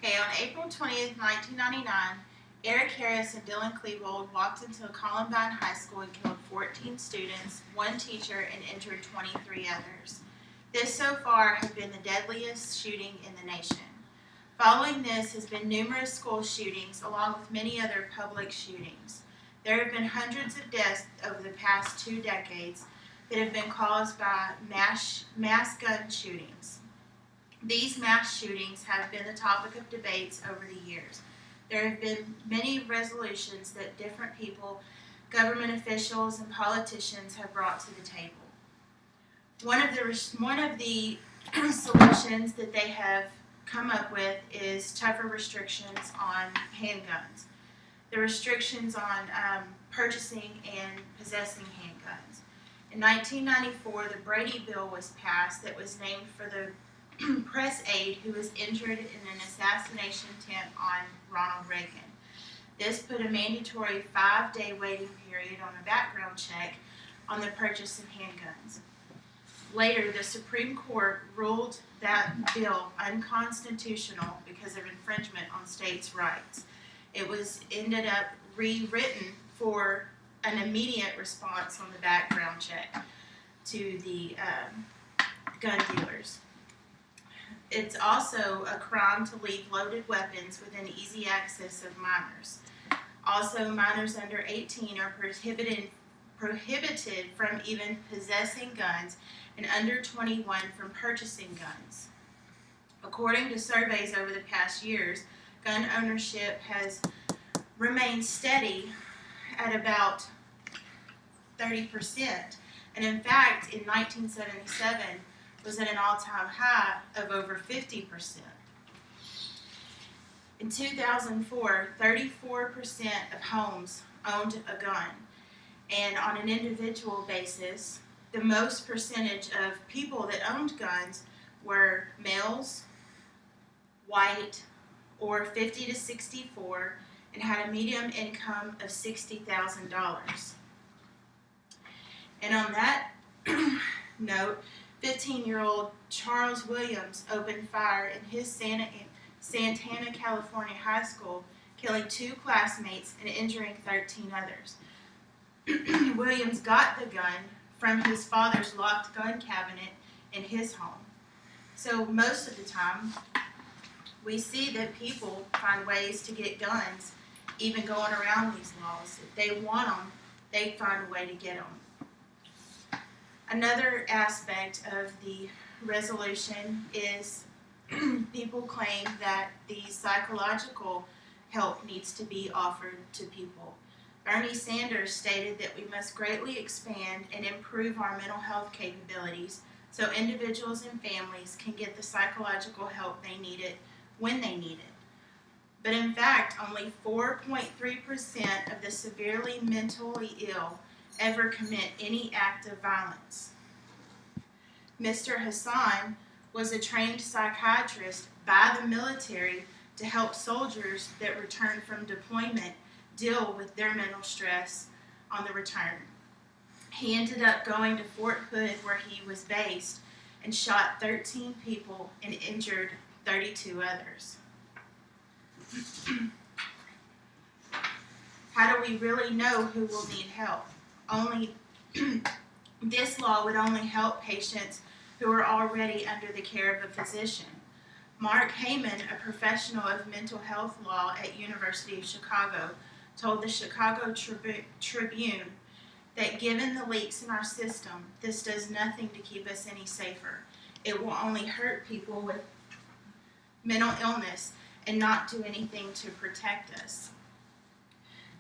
Okay, on April 20th, 1999, Eric Harris and Dylan Klebold walked into Columbine High School and killed 14 students, one teacher, and injured 23 others. This so far has been the deadliest shooting in the nation. Following this has been numerous school shootings along with many other public shootings. There have been hundreds of deaths over the past 2 decades that have been caused by mass gun shootings. These mass shootings have been the topic of debates over the years. There have been many resolutions that different people, government officials, and politicians have brought to the table. One of the solutions that they have come up with is tougher restrictions on handguns. The restrictions on purchasing and possessing handguns. In 1994, the Brady Bill was passed that was named for the press aide who was injured in an assassination attempt on Ronald Reagan. This put a mandatory 5-day waiting period on a background check on the purchase of handguns. Later, the Supreme Court ruled that bill unconstitutional because of infringement on states' rights. It was ended up rewritten for an immediate response on the background check to the gun dealers. It's also a crime to leave loaded weapons within easy access of minors. Also, minors under 18 are prohibited from even possessing guns and under 21 from purchasing guns. According to surveys over the past years, gun ownership has remained steady at about 30%, and in fact, in 1977, was at an all-time high of over 50%. In 2004, 34% of homes owned a gun, and on an individual basis, the most percentage of people that owned guns were males, white, or 50 to 64, and had a median income of $60,000. And on that note, 15-year-old Charles Williams opened fire in his Santana, California high school, killing 2 classmates and injuring 13 others. Williams got the gun from his father's locked gun cabinet in his home. So most of the time, we see that people find ways to get guns, even going around these laws. If they want them, they find a way to get them. Another aspect of the resolution is people claim that the psychological help needs to be offered to people. Bernie Sanders stated that we must greatly expand and improve our mental health capabilities so individuals and families can get the psychological help they need it when they need it. But in fact, only 4.3% of the severely mentally ill ever commit any act of violence. Mr. Hassan was a trained psychiatrist by the military to help soldiers that returned from deployment deal with their mental stress on the return. He ended up going to Fort Hood, where he was based, and shot 13 people and injured 32 others. How do we really know who will need help? This law would only help patients who are already under the care of a physician. Mark Heyman, a professional of mental health law at University of Chicago, told the Chicago Tribune that given the leaks in our system, this does nothing to keep us any safer. It will only hurt people with mental illness and not do anything to protect us.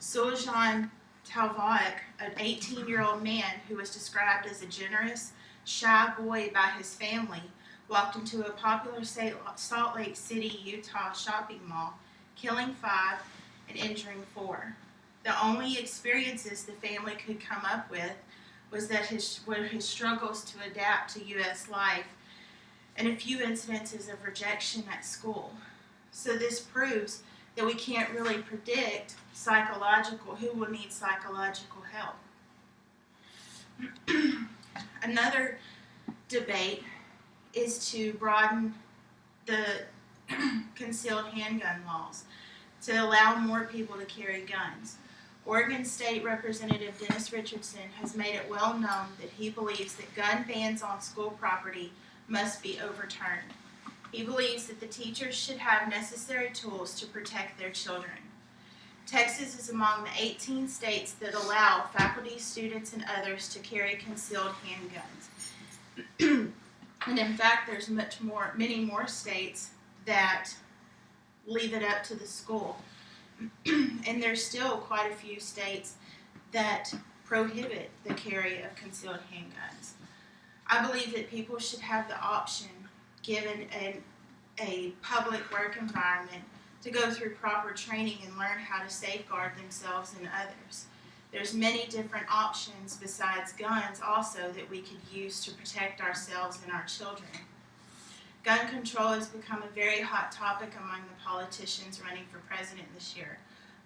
Suljan Talvak, an 18-year-old man who was described as a generous, shy boy by his family, walked into a popular Salt Lake City, Utah shopping mall, killing 5 and injuring 4. The only experiences the family could come up with were his struggles to adapt to U.S. life and a few incidences of rejection at school. So this proves that we can't really predict who will need psychological help. Another debate is to broaden the concealed handgun laws to allow more people to carry guns. Oregon State Representative Dennis Richardson has made it well known that he believes that gun bans on school property must be overturned. He believes that the teachers should have necessary tools to protect their children. Texas is among the 18 states that allow faculty, students, and others to carry concealed handguns. And in fact, there's many more states that leave it up to the school. And there's still quite a few states that prohibit the carry of concealed handguns. I believe that people should have the option, given a public work environment, to go through proper training and learn how to safeguard themselves and others. There's many different options besides guns also that we could use to protect ourselves and our children. Gun control has become a very hot topic among the politicians running for president this year.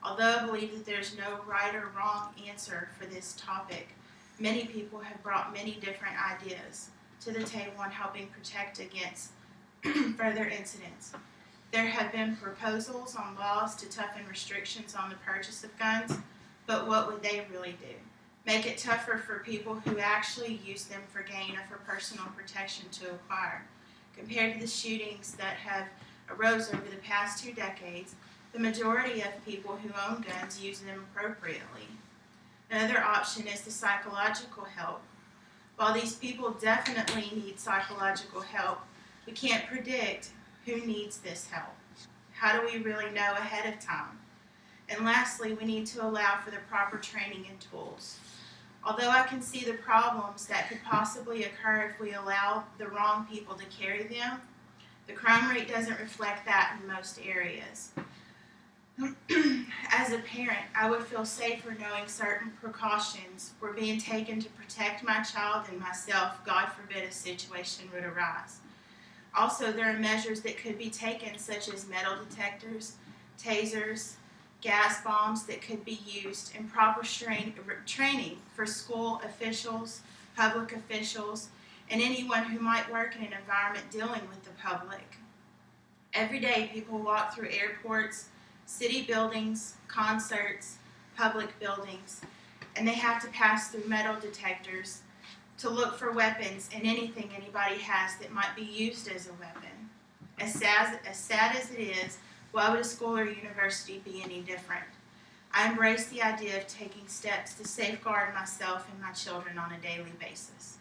Although I believe that there's no right or wrong answer for this topic, many people have brought many different ideas to the table on helping protect against further incidents. There have been proposals on laws to toughen restrictions on the purchase of guns, but what would they really do? Make it tougher for people who actually use them for gain or for personal protection to acquire. Compared to the shootings that have arose over the past 2 decades, the majority of people who own guns use them appropriately. Another option is the psychological help. While these people definitely need psychological help, we can't predict who needs this help. How do we really know ahead of time? And lastly, we need to allow for the proper training and tools. Although I can see the problems that could possibly occur if we allow the wrong people to carry them, the crime rate doesn't reflect that in most areas. As a parent, I would feel safer knowing certain precautions were being taken to protect my child and myself, God forbid a situation would arise. Also, there are measures that could be taken, such as metal detectors, tasers, gas bombs that could be used, and proper training for school officials, public officials, and anyone who might work in an environment dealing with the public. Every day, people walk through airports, city buildings, concerts, public buildings, and they have to pass through metal detectors to look for weapons and anything anybody has that might be used as a weapon. As sad as it is, why would a school or university be any different? I embrace the idea of taking steps to safeguard myself and my children on a daily basis.